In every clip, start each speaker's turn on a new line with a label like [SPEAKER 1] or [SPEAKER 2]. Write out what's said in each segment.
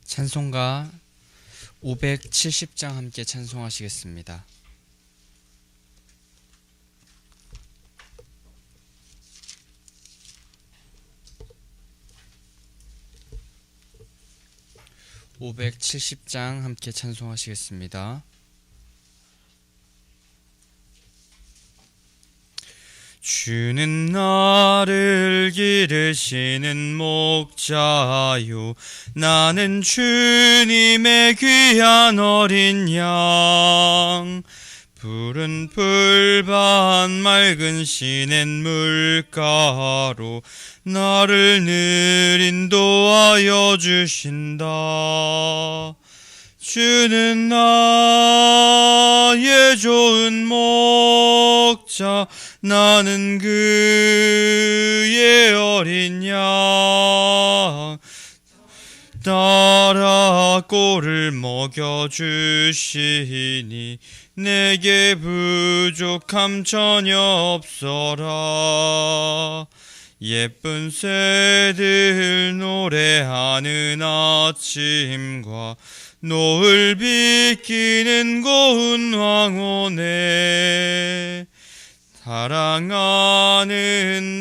[SPEAKER 1] 찬송가 570장 함께 찬송하시겠습니다. (570장) 함께 찬송하시겠습니다. 주는 나를 기르시는 목자요, 나는 주님의 귀한 어린 양. 푸른 풀밭 맑은 시냇물가로 나를 늘 인도하여 주신다. 주는 나의 좋은 목자, 나는 그의 어린 양. 따라 꼴을 먹여주시니 내게 부족함 전혀 없어라. 예쁜 새들 노래하는 아침과 노을 비키는 고운 황혼에 사랑하는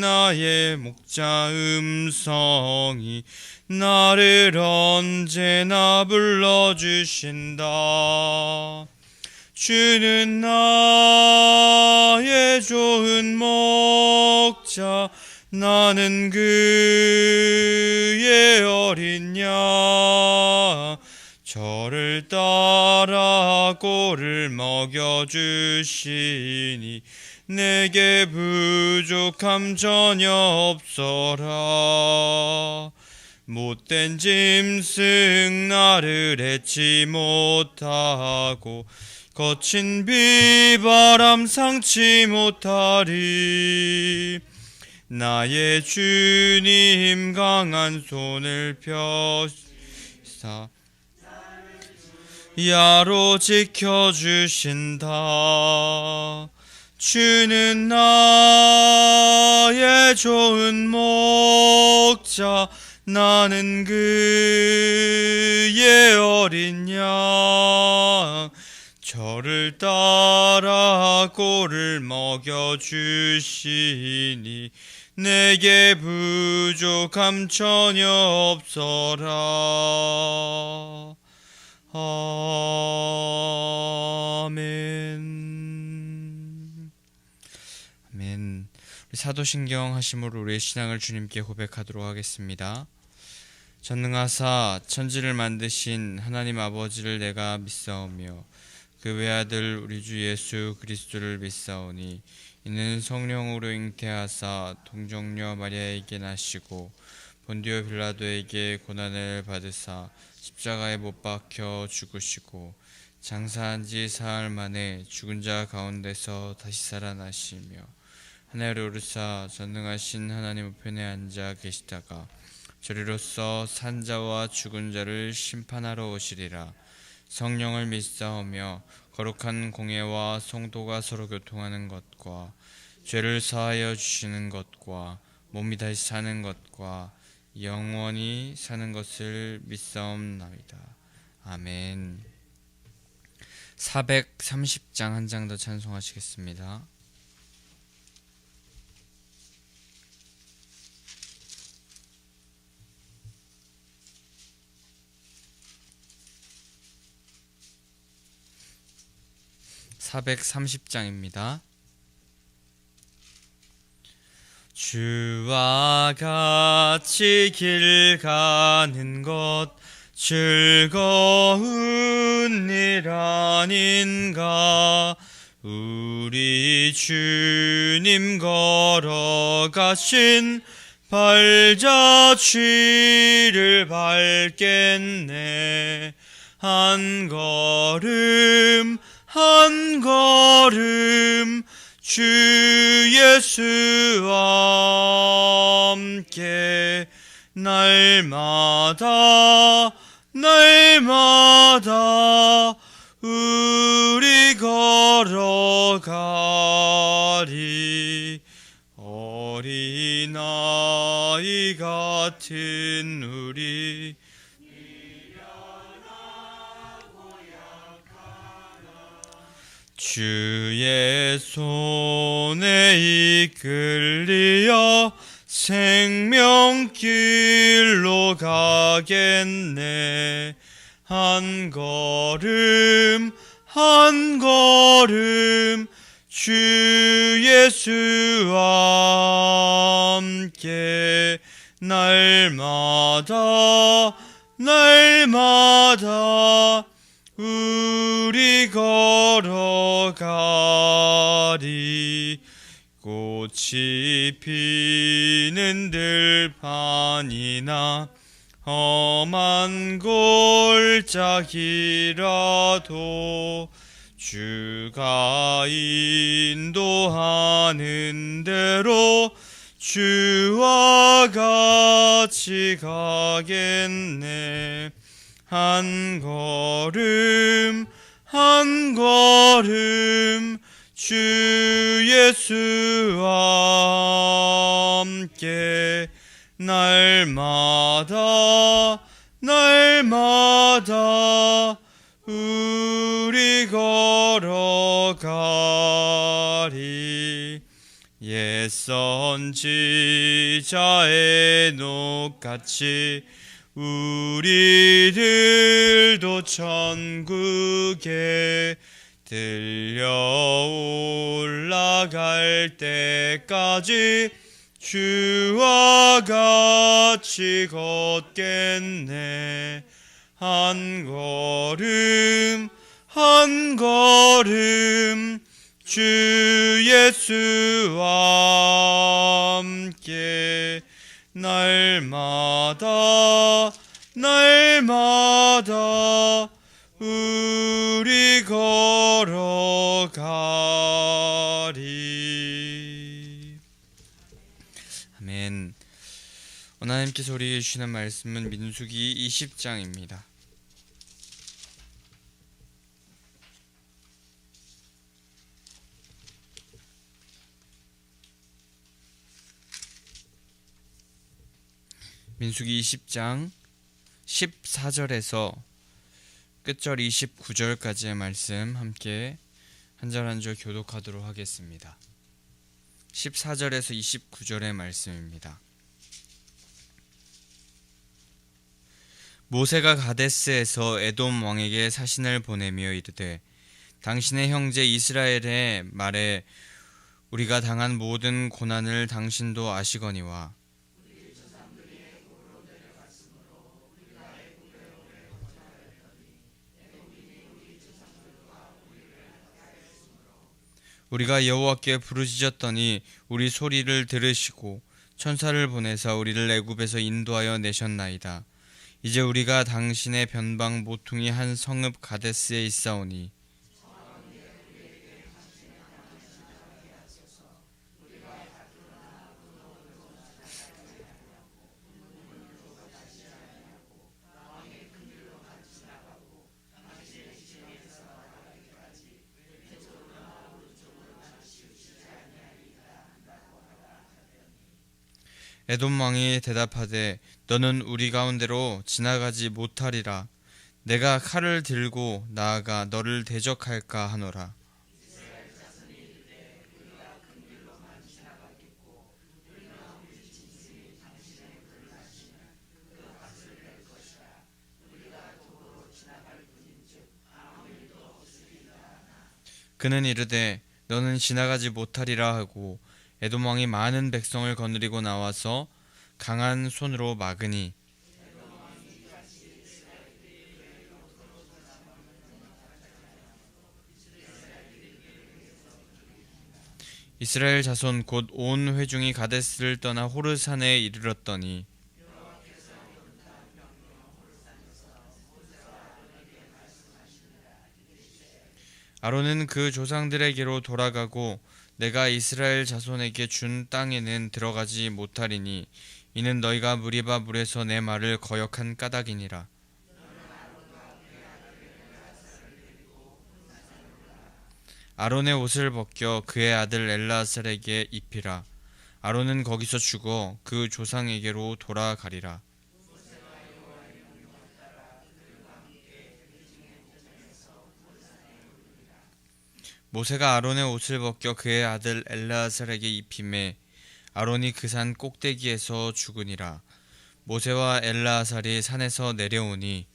[SPEAKER 1] 나의 목자 음성이 나를 언제나 불러주신다. 주는 나의 좋은 목자, 나는 그의 어린 양. 저를 따라 꼴을 먹여주시니 내게 부족함 전혀 없어라. 못된 짐승 나를 해치 못하고 거친 비바람 상치 못하리. 나의 주님 강한 손을 펴사 야로 지켜주신다. 주는 나의 좋은 목자, 나는 그의 어린 양. 저를 따라 꼴을 먹여주시니 내게 부족함 전혀 없어라. 아멘. 아멘. 우리 사도신경 하심으로 우리의 신앙을 주님께 고백하도록 하겠습니다. 전능하사 천지를 만드신 하나님 아버지를 내가 믿사오며 그 외아들 우리 주 예수 그리스도를 믿사오니 이는 성령으로 잉태하사 동정녀 마리아에게 나시고 본디오 빌라도에게 고난을 받으사 십자가에 못 박혀 죽으시고 장사한 지 사흘 만에 죽은 자 가운데서 다시 살아나시며 하늘에 오르사 전능하신 하나님 우편에 앉아 계시다가 저리로서 산 자와 죽은 자를 심판하러 오시리라. 성령을 믿사오며 거룩한 공예와 성도가 서로 교통하는 것과 죄를 사하여 주시는 것과 몸이 다시 사는 것과 영원히 사는 것을 믿사옵나이다. 아멘. 430장 한 장 더 찬송하시겠습니다. (430장입니다) 주와 같이 길 가는 것 즐거운 일 아닌가. 우리 주님 걸어가신 발자취를 밟겠네. 한 걸음 한 걸음 주 예수와 함께 날마다 우리 걸어가리. 어린아이 같은 우리 주의 손에 이끌리어 생명길로 가겠네. 한 걸음 한 걸음 주 예수와 함께 날마다 날마다 우리 걸어가리. 꽃이 피는 들판이나 험한 골짜기라도 주가 인도하는 대로 주와 같이 가겠네. 한 걸음 한 걸음 주 예수와 함께 날마다 날마다 우리 걸어가리. 옛 선지자의 녹같이 우리들도 천국에 들려 올라갈 때까지 주와 같이 걷겠네. 한 걸음 한 걸음 주 예수와 함께 날마다 날마다 우리 걸어가리. 아멘. 오늘 하나님께서 우리에게 주시는 말씀은 민수기 20장입니다. 민수기 20장 14절에서 끝절 29절까지의 말씀 함께 한 절 한 절 교독하도록 하겠습니다. 14절에서 29절의 말씀입니다. 모세가 가데스에서 에돔 왕에게 사신을 보내며 이르되 당신의 형제 이스라엘의 말에 우리가 당한 모든 고난을 당신도 아시거니와 우리가 여호와께 부르짖었더니 우리 소리를 들으시고 천사를 보내사 우리를 애굽에서 인도하여 내셨나이다. 이제 우리가 당신의 변방 모퉁이 한 성읍 가데스에 있사오니 에돔 왕이 대답하되 너는 우리 가운데로 지나가지 못하리라. 내가 칼을 들고 나아가 너를 대적할까 하노라. 그는 이르되 너는 지나가지 못하리라 하고 에돔 왕이 많은 백성을 거느리고 나와서 강한 손으로 막으니 이스라엘 자손 곧 온 회중이 가데스를 떠나 호르산에 이르렀더니 아론은 그 조상들에게로 돌아가고 내가 이스라엘 자손에게 준 땅에는 들어가지 못하리니 이는 너희가 무리바 물에서 내 말을 거역한 까닭이니라. 아론의 옷을 벗겨 그의 아들 엘라살에게 입히라. 아론은 거기서 죽어 그 조상에게로 돌아가리라. 모세가 아론의 옷을 벗겨 그의 아들 엘르아살에게 입히매 아론이 그 산 꼭대기에서 죽으니라. 모세와 엘르아살이 산에서 내려오니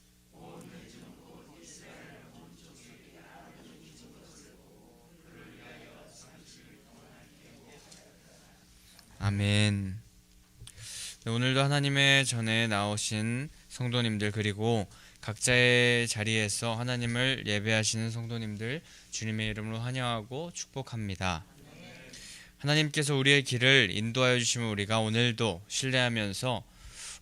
[SPEAKER 1] 아멘. 네, 오늘도 하나님의 전에 나오신 성도님들 그리고 각자의 자리에서 하나님을 예배하시는 성도님들 주님의 이름으로 환영하고 축복합니다. 하나님께서 우리의 길을 인도하여 주시면 우리가 오늘도 신뢰하면서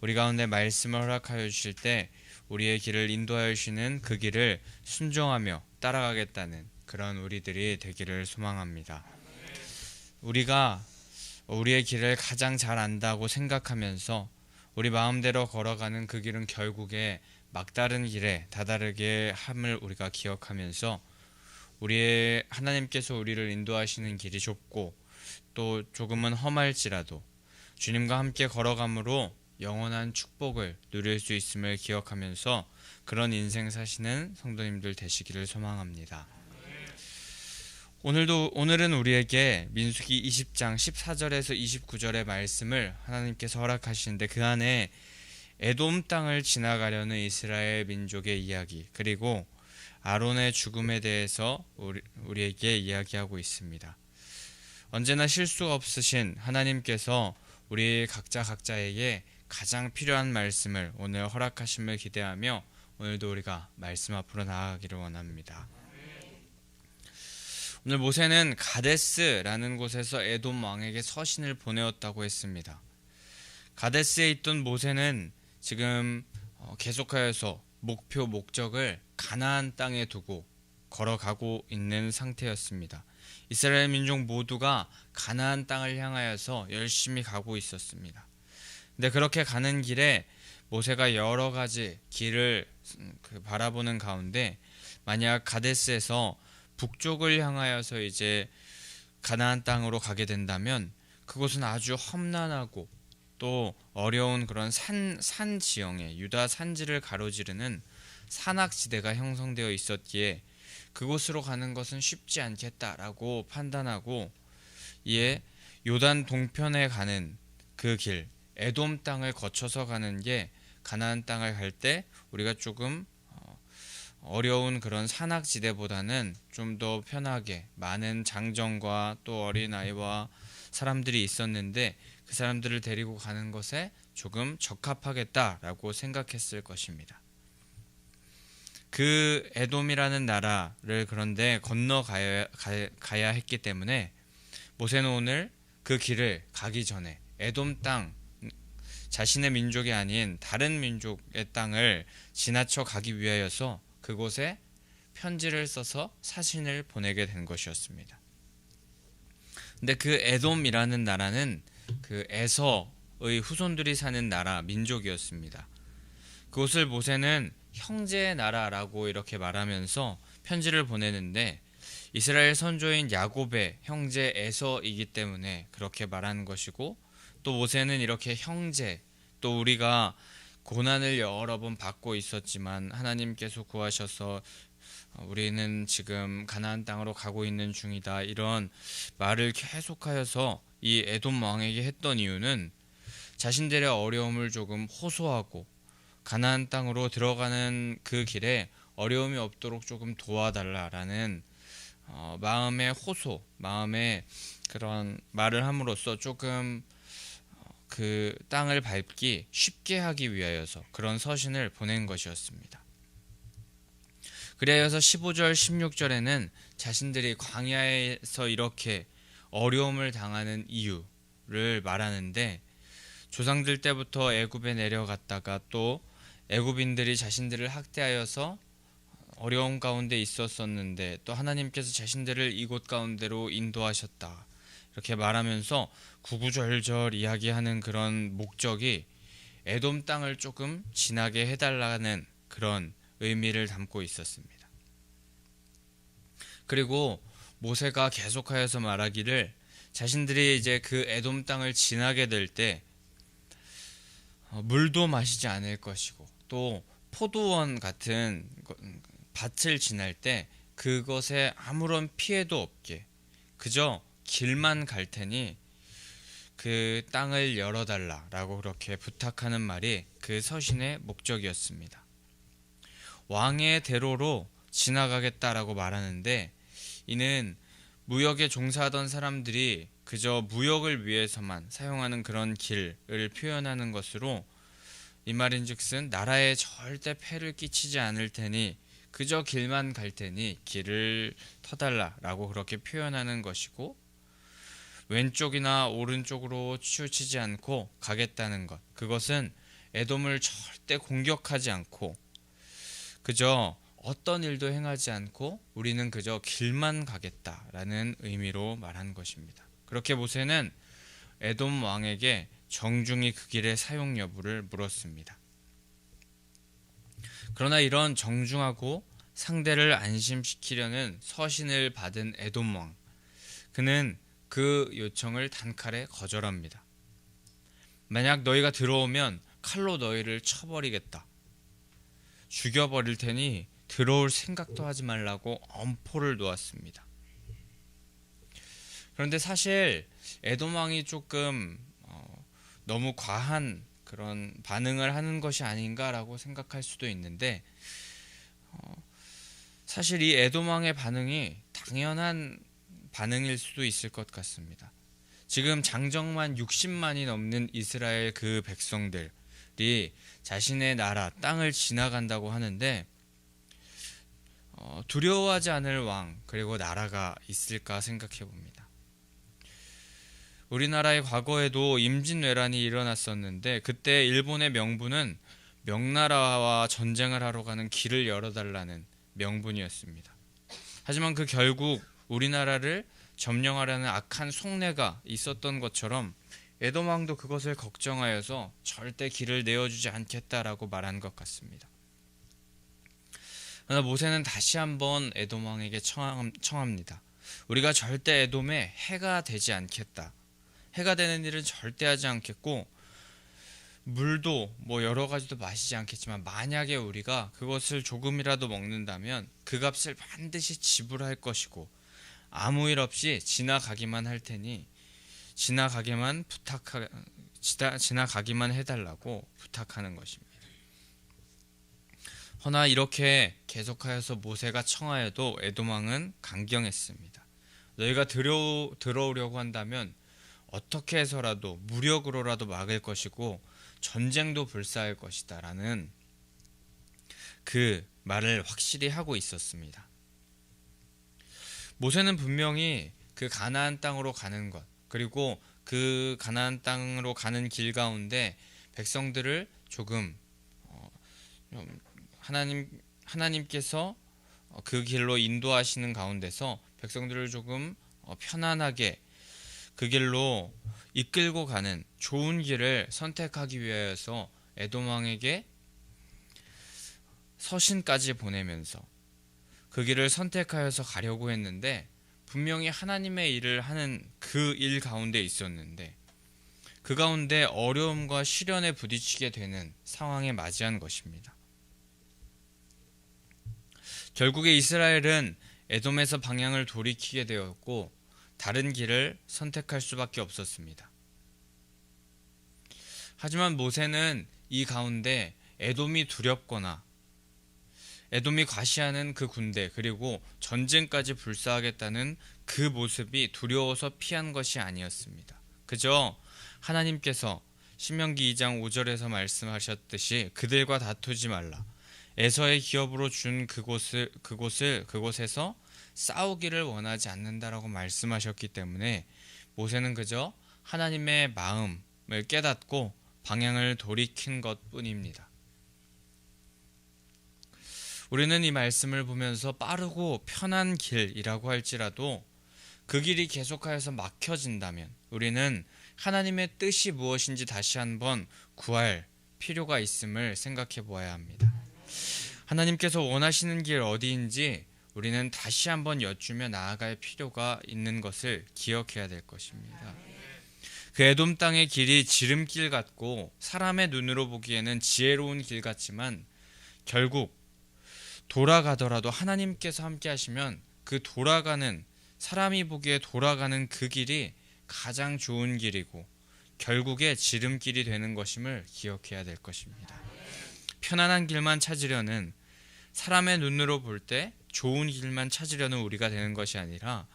[SPEAKER 1] 우리 가운데 말씀을 허락하여 주실 때 우리의 길을 인도하여 주시는 그 길을 순종하며 따라가겠다는 그런 우리들이 되기를 소망합니다. 우리가 우리의 길을 가장 잘 안다고 생각하면서 우리 마음대로 걸어가는 그 길은 결국에 막다른 길에 다다르게 함을 우리가 기억하면서 우리의 하나님께서 우리를 인도하시는 길이 좁고 또 조금은 험할지라도 주님과 함께 걸어감으로 영원한 축복을 누릴 수 있음을 기억하면서 그런 인생 사시는 성도님들 되시기를 소망합니다. 오늘은 우리에게 민수기 20장 14절에서 29절의 말씀을 하나님께서 허락하시는데 그 안에 에돔 땅을 지나가려는 이스라엘 민족의 이야기 그리고 아론의 죽음에 대해서 우리에게 이야기하고 있습니다. 언제나 실수 없으신 하나님께서 우리 각자에게 가장 필요한 말씀을 오늘 허락하심을 기대하며 오늘도 우리가 말씀 앞으로 나아가기를 원합니다. 오늘 모세는 가데스라는 곳에서 에돔 왕에게 서신을 보내었다고 했습니다. 가데스에 있던 모세는 지금 계속하여서 목적을 가나안 땅에 두고 걸어가고 있는 상태였습니다. 이스라엘 민족 모두가 가나안 땅을 향하여서 열심히 가고 있었습니다. 근데 그렇게 가는 길에 모세가 여러 가지 길을 바라보는 가운데 만약 가데스에서 북쪽을 향하여서 이제 가나안 땅으로 가게 된다면 그곳은 아주 험난하고 또 어려운 그런 산 지형에 유다 산지를 가로지르는 산악지대가 형성되어 있었기에 그곳으로 가는 것은 쉽지 않겠다라고 판단하고 이에 요단 동편에 가는 그 길, 에돔 땅을 거쳐서 가는 게 가나안 땅을 갈 때 우리가 조금 어려운 그런 산악지대보다는 좀 더 편하게 많은 장정과 또 어린아이와 사람들이 있었는데 그 사람들을 데리고 가는 것에 조금 적합하겠다라고 생각했을 것입니다. 그 에돔이라는 나라를 그런데 건너가야 했기 때문에 모세는 오늘 그 길을 가기 전에 에돔 땅 자신의 민족이 아닌 다른 민족의 땅을 지나쳐 가기 위하여서 그곳에 편지를 써서 사신을 보내게 된 것이었습니다. 근데 그 에돔이라는 나라는 그 에서의 후손들이 사는 나라 민족이었습니다. 그곳을 모세는 형제의 나라라고 이렇게 말하면서 편지를 보내는데 이스라엘 선조인 야곱의 형제 에서이기 때문에 그렇게 말하는 것이고 또 모세는 이렇게 형제 또 우리가 고난을 여러 번 받고 있었지만 하나님께서 구하셔서 우리는 지금 가나안 땅으로 가고 있는 중이다 이런 말을 계속하여서 이 에돔 왕에게 했던 이유는 자신들의 어려움을 조금 호소하고 가나안 땅으로 들어가는 그 길에 어려움이 없도록 조금 도와달라라는 마음의 호소, 마음의 그런 말을 함으로써 조금 그 땅을 밟기 쉽게 하기 위하여서 그런 서신을 보낸 것이었습니다. 그래서 15절 16절에는 자신들이 광야에서 이렇게 어려움을 당하는 이유를 말하는데 조상들 때부터 애굽에 내려갔다가 또 애굽인들이 자신들을 학대하여서 어려움 가운데 있었었는데 또 하나님께서 자신들을 이곳 가운데로 인도하셨다 이렇게 말하면서 구구절절 이야기하는 그런 목적이 에돔 땅을 조금 지나게 해달라는 그런 의미를 담고 있었습니다. 그리고 모세가 계속하여서 말하기를 자신들이 이제 그 에돔 땅을 지나게 될 때 물도 마시지 않을 것이고 또 포도원 같은 밭을 지날 때 그것에 아무런 피해도 없게 그저 길만 갈 테니 그 땅을 열어달라라고 그렇게 부탁하는 말이 그 서신의 목적이었습니다. 왕의 대로로 지나가겠다라고 말하는데 이는 무역에 종사하던 사람들이 그저 무역을 위해서만 사용하는 그런 길을 표현하는 것으로 이 말인즉슨 나라에 절대 폐를 끼치지 않을 테니 그저 길만 갈 테니 길을 터달라라고 그렇게 표현하는 것이고 왼쪽이나 오른쪽으로 치우치지 않고 가겠다는 것 그것은 에돔을 절대 공격하지 않고 그저 어떤 일도 행하지 않고 우리는 그저 길만 가겠다라는 의미로 말한 것입니다. 그렇게 모세는 에돔 왕에게 정중히 그 길의 사용 여부를 물었습니다. 그러나 이런 정중하고 상대를 안심시키려는 서신을 받은 에돔 왕, 그는 그 요청을 단칼에 거절합니다. 만약 너희가 들어오면 칼로 너희를 쳐버리겠다. 죽여버릴 테니 들어올 생각도 하지 말라고 엄포를 놓았습니다. 그런데 사실 에돔 왕이 조금 너무 과한 그런 반응을 하는 것이 아닌가라고 생각할 수도 있는데 사실 이 에돔 왕의 반응이 당연한 반응일 수도 있을 것 같습니다. 지금 장정만 60만이 넘는 이스라엘 그 백성들이 자신의 나라 땅을 지나간다고 하는데 두려워하지 않을 왕 그리고 나라가 있을까 생각해 봅니다. 우리나라의 과거에도 임진왜란이 일어났었는데 그때 일본의 명분은 명나라와 전쟁을 하러 가는 길을 열어달라는 명분이었습니다. 하지만 그 결국 우리나라를 점령하려는 악한 속내가 있었던 것처럼 에돔 왕도 그것을 걱정하여서 절대 길을 내어주지 않겠다라고 말한 것 같습니다. 그러나 모세는 다시 한번 에돔 왕에게 청합니다. 우리가 절대 에돔에 해가 되지 않겠다. 해가 되는 일은 절대 하지 않겠고 물도 여러 가지도 마시지 않겠지만 만약에 우리가 그것을 조금이라도 먹는다면 그 값을 반드시 지불할 것이고 아무 일 없이 지나가기만 할 테니 지나가기만 해달라고 부탁하는 것입니다. 허나 이렇게 계속하여서 모세가 청하여도 에돔 왕은 강경했습니다. 너희가 들어오려고 한다면 어떻게 해서라도 무력으로라도 막을 것이고 전쟁도 불사할 것이다 라는 그 말을 확실히 하고 있었습니다. 모세는 분명히 그 가나안 땅으로 가는 것 그리고 그 가나안 땅으로 가는 길 가운데 백성들을 조금 하나님께서 그 길로 인도하시는 가운데서 백성들을 조금 편안하게 그 길로 이끌고 가는 좋은 길을 선택하기 위하여서 에돔 왕에게 서신까지 보내면서 그 길을 선택하여서 가려고 했는데 분명히 하나님의 일을 하는 그 일 가운데 있었는데 그 가운데 어려움과 시련에 부딪히게 되는 상황에 맞이한 것입니다. 결국에 이스라엘은 에돔에서 방향을 돌이키게 되었고 다른 길을 선택할 수밖에 없었습니다. 하지만 모세는 이 가운데 에돔이 두렵거나 에돔이 과시하는 그 군대 그리고 전쟁까지 불사하겠다는 그 모습이 두려워서 피한 것이 아니었습니다. 그저 하나님께서 신명기 2장 5절에서 말씀하셨듯이 그들과 다투지 말라. 에서의 기업으로 준 그곳에서 싸우기를 원하지 않는다라고 말씀하셨기 때문에 모세는 그저 하나님의 마음을 깨닫고 방향을 돌이킨 것뿐입니다. 우리는 이 말씀을 보면서 빠르고 편한 길이라고 할지라도 그 길이 계속하여서 막혀진다면 우리는 하나님의 뜻이 무엇인지 다시 한번 구할 필요가 있음을 생각해 보아야 합니다. 하나님께서 원하시는 길 어디인지 우리는 다시 한번 여쭈며 나아갈 필요가 있는 것을 기억해야 될 것입니다. 그 에돔 땅의 길이 지름길 같고 사람의 눈으로 보기에는 지혜로운 길 같지만 결국 돌아가더라도 하나님께서 함께 하시면 그 돌아가는, 사람이 보기에 돌아가는 그 길이 가장 좋은 길이고 결국에 지름길이 되는 것임을 기억해야 될 것입니다. 편안한 길만 찾으려는, 사람의 눈으로 볼 때 좋은 길만 찾으려는 우리가 되는 것이 아니라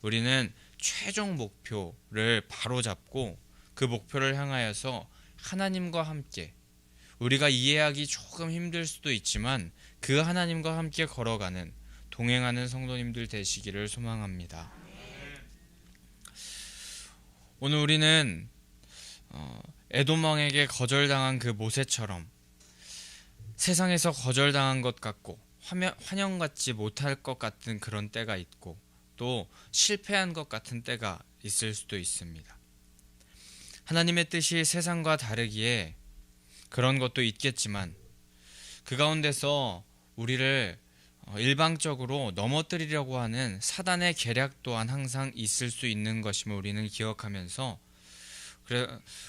[SPEAKER 1] 우리는 최종 목표를 바로잡고 그 목표를 향하여서 하나님과 함께, 우리가 이해하기 조금 힘들 수도 있지만 그 하나님과 함께 걸어가는, 동행하는 성도님들 되시기를 소망합니다. 오늘 우리는 에돔 왕에게 거절당한 그 모세처럼 세상에서 거절당한 것 같고 환영받지 못할 것 같은 그런 때가 있고 또 실패한 것 같은 때가 있을 수도 있습니다. 하나님의 뜻이 세상과 다르기에 그런 것도 있겠지만 그 가운데서 우리를 일방적으로 넘어뜨리려고 하는 사단의 계략 또한 항상 있을 수 있는 것임을 우리는 기억하면서,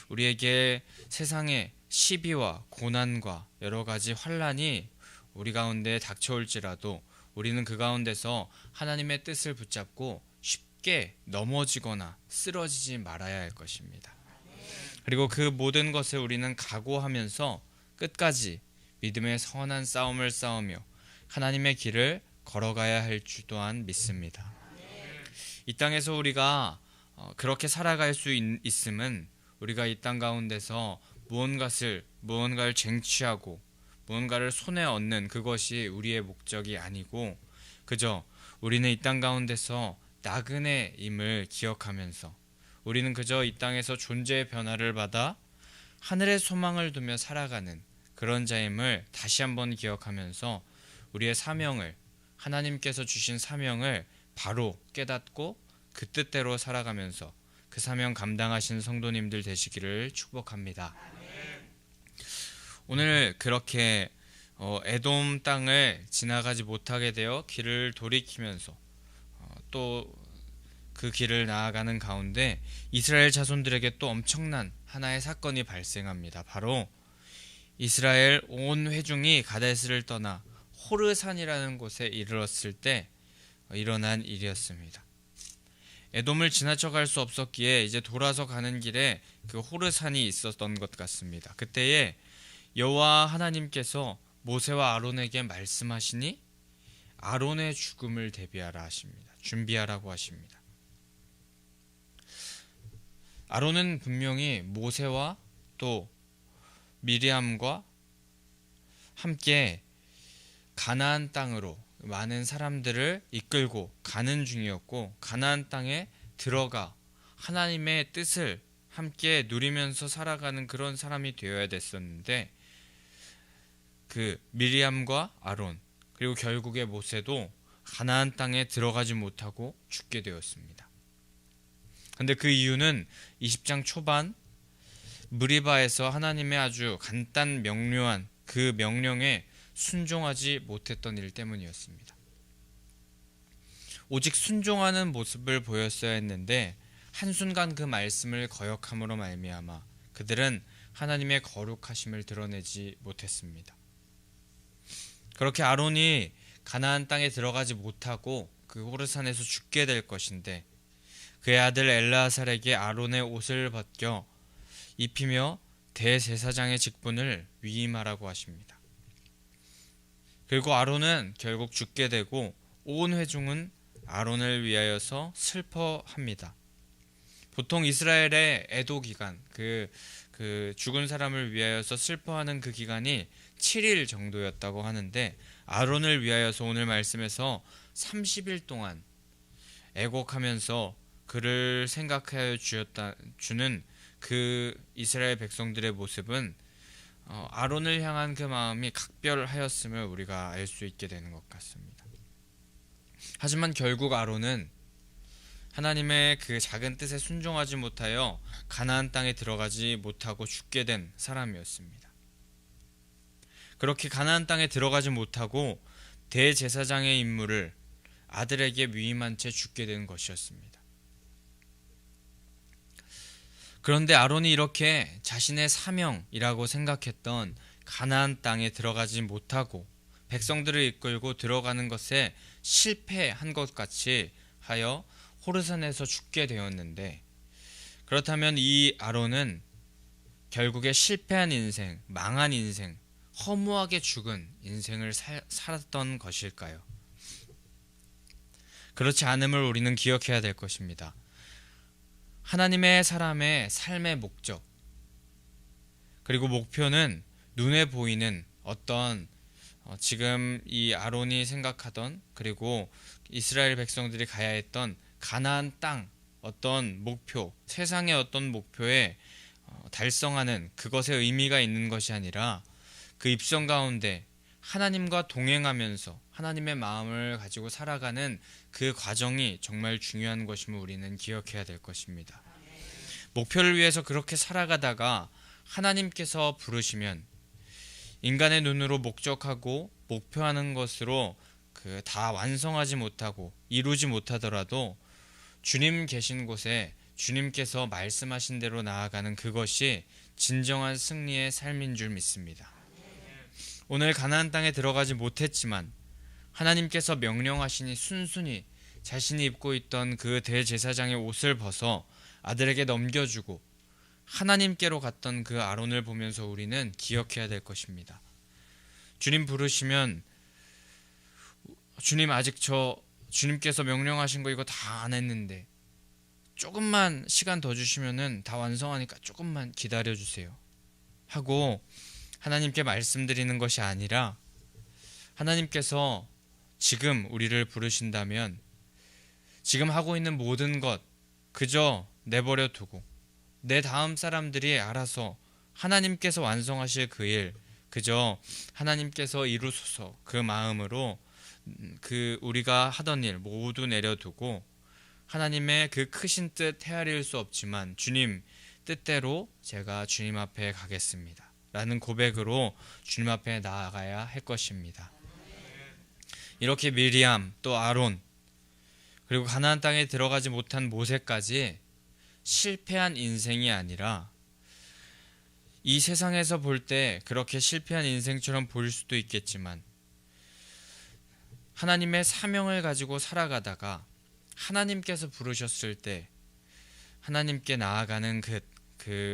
[SPEAKER 1] 우리에게 세상의 시비와 고난과 여러 가지 환난이 우리 가운데 닥쳐올지라도 우리는 그 가운데서 하나님의 뜻을 붙잡고 쉽게 넘어지거나 쓰러지지 말아야 할 것입니다. 그리고 그 모든 것을 우리는 각오하면서 끝까지 믿음의 선한 싸움을 싸우며 하나님의 길을 걸어가야 할 줄 또한 믿습니다. 이 땅에서 우리가 그렇게 살아갈 수 있음은 우리가 이 땅 가운데서 무언가를 쟁취하고 무언가를 손에 얻는 그것이 우리의 목적이 아니고 그저 우리는 이 땅 가운데서 나그네임을 기억하면서 우리는 그저 이 땅에서 존재의 변화를 받아 하늘의 소망을 두며 살아가는 그런 자임을 다시 한번 기억하면서 우리의 사명을, 하나님께서 주신 사명을 바로 깨닫고 그 뜻대로 살아가면서 그 사명 감당하신 성도님들 되시기를 축복합니다. 오늘 그렇게 에돔 땅을 지나가지 못하게 되어 길을 돌이키면서 또 그 길을 나아가는 가운데 이스라엘 자손들에게 또 엄청난 하나의 사건이 발생합니다. 바로 이스라엘 온 회중이 가데스를 떠나 호르산이라는 곳에 이르렀을 때 일어난 일이었습니다. 에돔을 지나쳐갈 수 없었기에 이제 돌아서 가는 길에 그 호르산이 있었던 것 같습니다. 그때에 여호와 하나님께서 모세와 아론에게 말씀하시니 아론의 죽음을 대비하라 하십니다. 준비하라고 하십니다. 아론은 분명히 모세와 또 미리암과 함께 가나안 땅으로 많은 사람들을 이끌고 가는 중이었고 가나안 땅에 들어가 하나님의 뜻을 함께 누리면서 살아가는 그런 사람이 되어야 됐었는데 그 미리암과 아론 그리고 결국에 모세도 가나안 땅에 들어가지 못하고 죽게 되었습니다. 근데 그 이유는 20장 초반 무리바에서 하나님의 아주 간단 명료한 그 명령에 순종하지 못했던 일 때문이었습니다. 오직 순종하는 모습을 보였어야 했는데 한순간 그 말씀을 거역함으로 말미암아 그들은 하나님의 거룩하심을 드러내지 못했습니다. 그렇게 아론이 가나안 땅에 들어가지 못하고 그 호르산에서 죽게 될 것인데 그의 아들 엘르아살에게 아론의 옷을 벗겨 입히며 대제사장의 직분을 위임하라고 하십니다. 그리고 아론은 결국 죽게 되고 온 회중은 아론을 위하여서 슬퍼합니다. 보통 이스라엘의 애도 기간, 그 죽은 사람을 위하여서 슬퍼하는 그 기간이 7일 정도였다고 하는데 아론을 위하여서 오늘 말씀에서 30일 동안 애곡하면서 그를 생각하여 주는 그 이스라엘 백성들의 모습은 아론을 향한 그 마음이 각별하였음을 우리가 알 수 있게 되는 것 같습니다. 하지만 결국 아론은 하나님의 그 작은 뜻에 순종하지 못하여 가나안 땅에 들어가지 못하고 죽게 된 사람이었습니다. 그렇게 가나안 땅에 들어가지 못하고 대제사장의 임무를 아들에게 위임한 채 죽게 된 것이었습니다. 그런데 아론이 이렇게 자신의 사명이라고 생각했던 가나안 땅에 들어가지 못하고 백성들을 이끌고 들어가는 것에 실패한 것 같이 하여 호르산에서 죽게 되었는데, 그렇다면 이 아론은 결국에 실패한 인생, 망한 인생, 허무하게 죽은 인생을 살았던 것일까요? 그렇지 않음을 우리는 기억해야 될 것입니다. 하나님의 사람의 삶의 목적, 그리고 목표는 눈에 보이는 어떤 지금 이 아론이 생각하던, 그리고 이스라엘 백성들이 가야 했던 가나안 땅, 어떤 목표, 세상의 어떤 목표에 달성하는 그것에 의미가 있는 것이 아니라, 그 입성 가운데 하나님과 동행하면서 하나님의 마음을 가지고 살아가는 그 과정이 정말 중요한 것임을 우리는 기억해야 될 것입니다. 목표를 위해서 그렇게 살아가다가 하나님께서 부르시면 인간의 눈으로 목적하고 목표하는 것으로 다 완성하지 못하고 이루지 못하더라도 주님 계신 곳에 주님께서 말씀하신 대로 나아가는 그것이 진정한 승리의 삶인 줄 믿습니다. 오늘 가나안 땅에 들어가지 못했지만 하나님께서 명령하시니 순순히 자신이 입고 있던 그 대제사장의 옷을 벗어 아들에게 넘겨주고 하나님께로 갔던 그 아론을 보면서 우리는 기억해야 될 것입니다. 주님 부르시면 주님 아직 주님께서 명령하신 거 이거 다 안 했는데 조금만 시간 더 주시면은 다 완성하니까 조금만 기다려 주세요 하고 하나님께 말씀드리는 것이 아니라, 하나님께서 지금 우리를 부르신다면 지금 하고 있는 모든 것 그저 내버려 두고 내 다음 사람들이 알아서 하나님께서 완성하실 그 일 그저 하나님께서 이루소서 그 마음으로 우리가 하던 일 모두 내려두고 하나님의 그 크신 뜻 헤아릴 수 없지만 주님 뜻대로 제가 주님 앞에 가겠습니다 라는 고백으로 주님 앞에 나아가야 할 것입니다. 이렇게 미리암 또 아론 그리고 가나안 땅에 들어가지 못한 모세까지 실패한 인생이 아니라, 이 세상에서 볼 때 그렇게 실패한 인생처럼 보일 수도 있겠지만 하나님의 사명을 가지고 살아가다가 하나님께서 부르셨을 때 하나님께 나아가는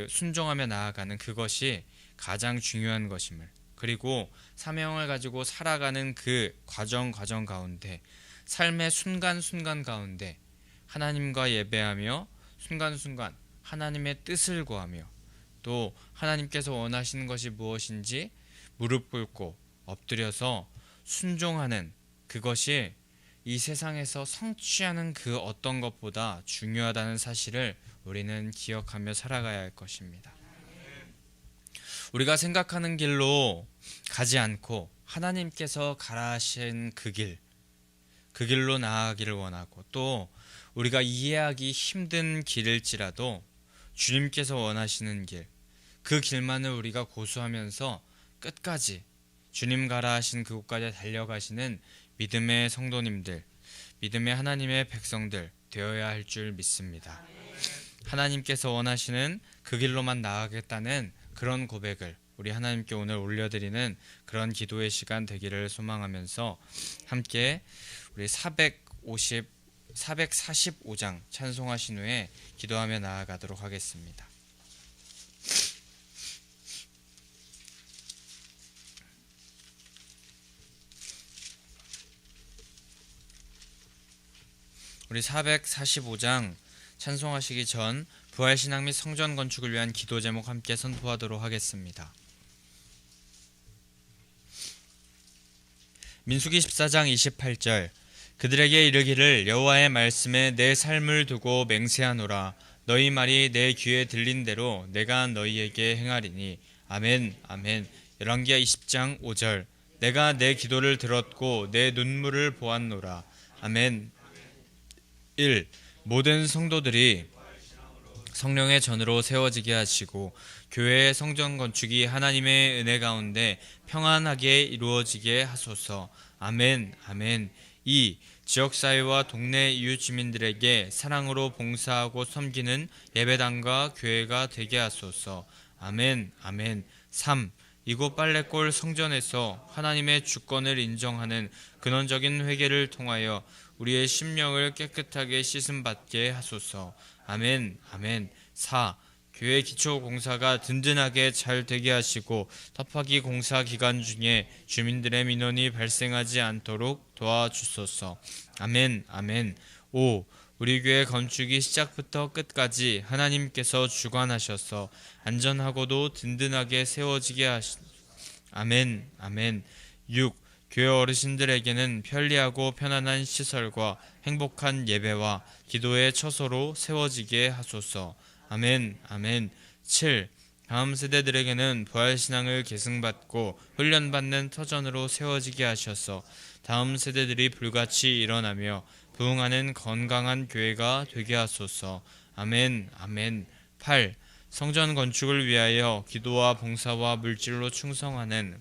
[SPEAKER 1] 순종하며 나아가는 그것이 가장 중요한 것임을, 그리고 사명을 가지고 살아가는 그 과정 가운데 삶의 순간순간 가운데 하나님과 예배하며 순간순간 하나님의 뜻을 구하며 또 하나님께서 원하시는 것이 무엇인지 무릎 꿇고 엎드려서 순종하는 그것이 이 세상에서 성취하는 그 어떤 것보다 중요하다는 사실을 우리는 기억하며 살아가야 할 것입니다. 우리가 생각하는 길로 가지 않고 하나님께서 가라 하신 그 길로 나아가기를 원하고, 또 우리가 이해하기 힘든 길일지라도 주님께서 원하시는 길, 그 길만을 우리가 고수하면서 끝까지 주님 가라 하신 그곳까지 달려가시는 믿음의 성도님들, 믿음의 하나님의 백성들 되어야 할 줄 믿습니다. 하나님께서 원하시는 그 길로만 나아가겠다는 그런 고백을 우리 하나님께 오늘 올려드리는 그런 기도의 시간 되기를 소망하면서 함께 우리 445장 찬송하신 후에 기도하며 나아가도록 하겠습니다. 우리 445장 찬송하시기 전 부활신앙 및 성전 건축을 위한 기도 제목 함께 선포하도록 하겠습니다. 민수기 14장 28절 그들에게 이르기를 여호와의 말씀에 내 삶을 두고 맹세하노라. 너희 말이 내 귀에 들린 대로 내가 너희에게 행하리니. 아멘 아멘. 열왕기하 20장 5절 내가 내 기도를 들었고 내 눈물을 보았노라. 아멘. 1. 모든 성도들이 성령의 전으로 세워지게 하시고 교회의 성전 건축이 하나님의 은혜 가운데 평안하게 이루어지게 하소서. 아멘 아멘. 2. 지역사회와 동네 이웃 주민들에게 사랑으로 봉사하고 섬기는 예배당과 교회가 되게 하소서. 아멘 아멘. 3. 이곳 빨래골 성전에서 하나님의 주권을 인정하는 근원적인 회개를 통하여 우리의 심령을 깨끗하게 씻음받게 하소서. 아멘. 아멘. 4. 교회 기초 공사가 든든하게 잘 되게 하시고 터프하기 공사 기간 중에 주민들의 민원이 발생하지 않도록 도와주소서. 아멘. 아멘. 5. 우리 교회 건축이 시작부터 끝까지 하나님께서 주관하셔서 안전하고도 든든하게 세워지게 아멘. 아멘. 6. 교회 어르신들에게는 편리하고 편안한 시설과 행복한 예배와 기도의 처소로 세워지게 하소서. 아멘. 아멘. 7. 다음 세대들에게는 부활신앙을 계승받고 훈련받는 터전으로 세워지게 하셔서 다음 세대들이 불같이 일어나며 부흥하는 건강한 교회가 되게 하소서. 아멘. 아멘. 8. 성전 건축을 위하여 기도와 봉사와 물질로 충성하는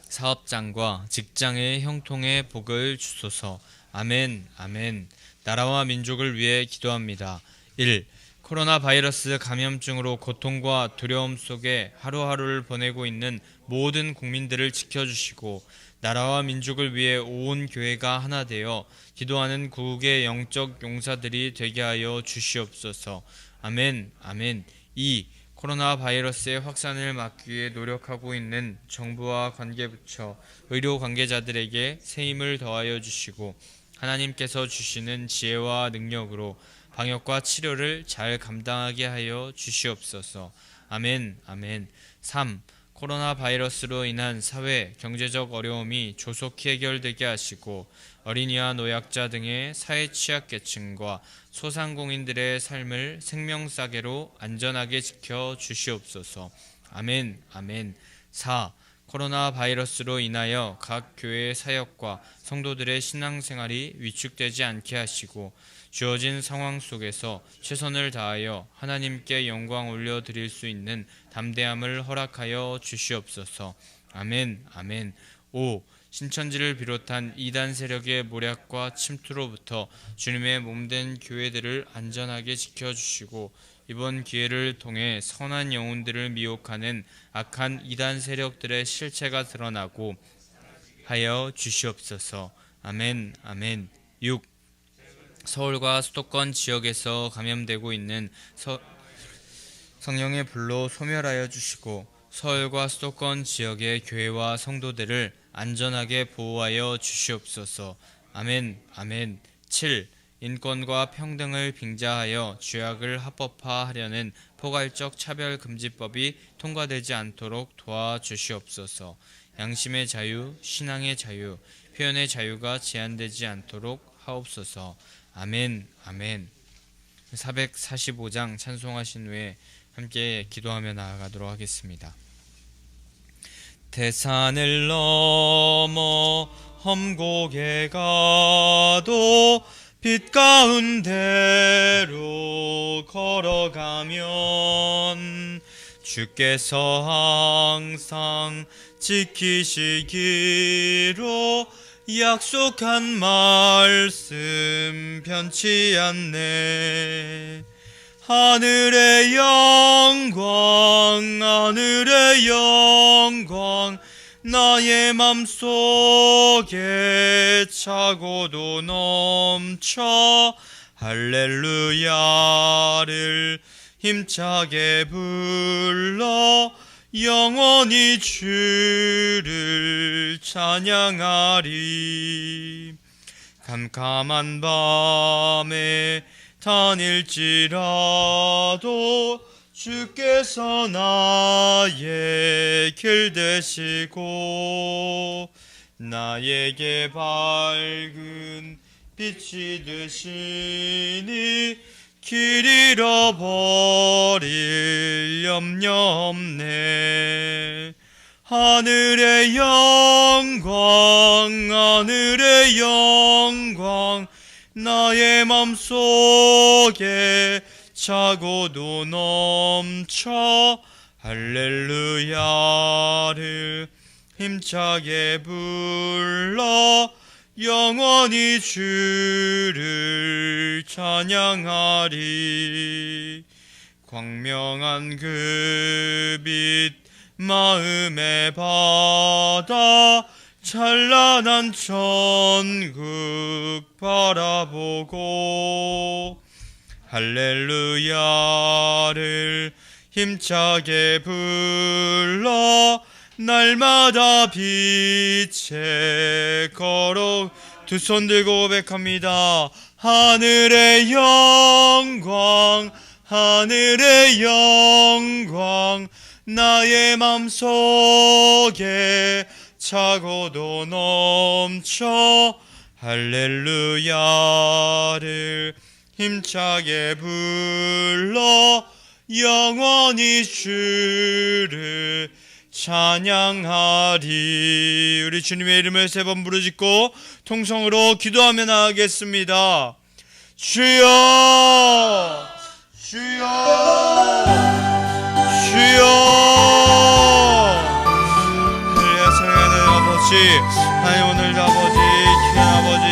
[SPEAKER 1] 사업장과 직장의 형통의 복을 주소서. 아멘. 아멘. 나라와 민족을 위해 기도합니다. 1. 코로나 바이러스 감염증으로 고통과 두려움 속에 하루하루를 보내고 있는 모든 국민들을 지켜주시고 나라와 민족을 위해 온 교회가 하나 되어 기도하는 구국의 영적 용사들이 되게 하여 주시옵소서. 아멘. 아멘. 2. 코로나 바이러스의 확산을 막기 위해 노력하고 있는 정부와 관계부처, 의료 관계자들에게 새 힘을 더하여 주시고 하나님께서 주시는 지혜와 능력으로 방역과 치료를 잘 감당하게 하여 주시옵소서. 아멘. 아멘. 3. 코로나 바이러스로 인한 사회, 경제적 어려움이 조속히 해결되게 하시고 어린이와 노약자 등의 사회 취약계층과 소상공인들의 삶을 생명싸개로 안전하게 지켜 주시옵소서. 아멘. 아멘. 4. 코로나 바이러스로 인하여 각 교회의 사역과 성도들의 신앙생활이 위축되지 않게 하시고 주어진 상황 속에서 최선을 다하여 하나님께 영광 올려드릴 수 있는 담대함을 허락하여 주시옵소서. 아멘. 아멘. 5. 신천지를 비롯한 이단 세력의 모략과 침투로부터 주님의 몸된 교회들을 안전하게 지켜주시고 이번 기회를 통해 선한 영혼들을 미혹하는 악한 이단 세력들의 실체가 드러나고 하여 주시옵소서. 아멘. 아멘. 6. 서울과 수도권 지역에서 감염되고 있는 성령의 불로 소멸하여 주시고 서울과 수도권 지역의 교회와 성도들을 안전하게 보호하여 주시옵소서. 아멘. 아멘. 7. 인권과 평등을 빙자하여 죄악을 합법화하려는 포괄적 차별금지법이 통과되지 않도록 도와주시옵소서. 양심의 자유, 신앙의 자유, 표현의 자유가 제한되지 않도록 하옵소서. 아멘. 아멘. 445장 찬송하신 후에 함께 기도하며 나아가도록 하겠습니다. 대산을 넘어 험곡에 가도 빛 가운데로 걸어가면 주께서 항상 지키시기로 약속한 말씀 변치 않네. 하늘의 영광 하늘의 영광 나의 맘속에 차고도 넘쳐 할렐루야를 힘차게 불러 영원히 주를 찬양하리. 캄캄한 밤에 다닐지라도 주께서 나의 길 되시고 나에게 밝은 빛이 되시니 길 잃어버릴 염려 없네. 하늘의 영광 하늘의 영광 나의 맘속에 차고도 넘쳐 할렐루야를 힘차게 불러 영원히 주를 찬양하리. 광명한 그 빛 마음에 받아 찬란한 천국 바라보고 할렐루야를 힘차게 불러 날마다 빛에 걸어 두 손 들고 고백합니다. 하늘의 영광 하늘의 영광 나의 맘속에 차고도 넘쳐 할렐루야를 힘차게 불러 영원히 주를 찬양하리. 우리 주님의 이름을 세 번 부르짖고 통성으로 기도하며 나가겠습니다. 주여 주여 주여. 할렐루야. 사랑하는 아버지 하나님, 오늘도 아버지 귀한 아버지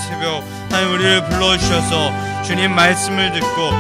[SPEAKER 1] 새벽 하나님 우리를 불러주셔서 주님 말씀을 듣고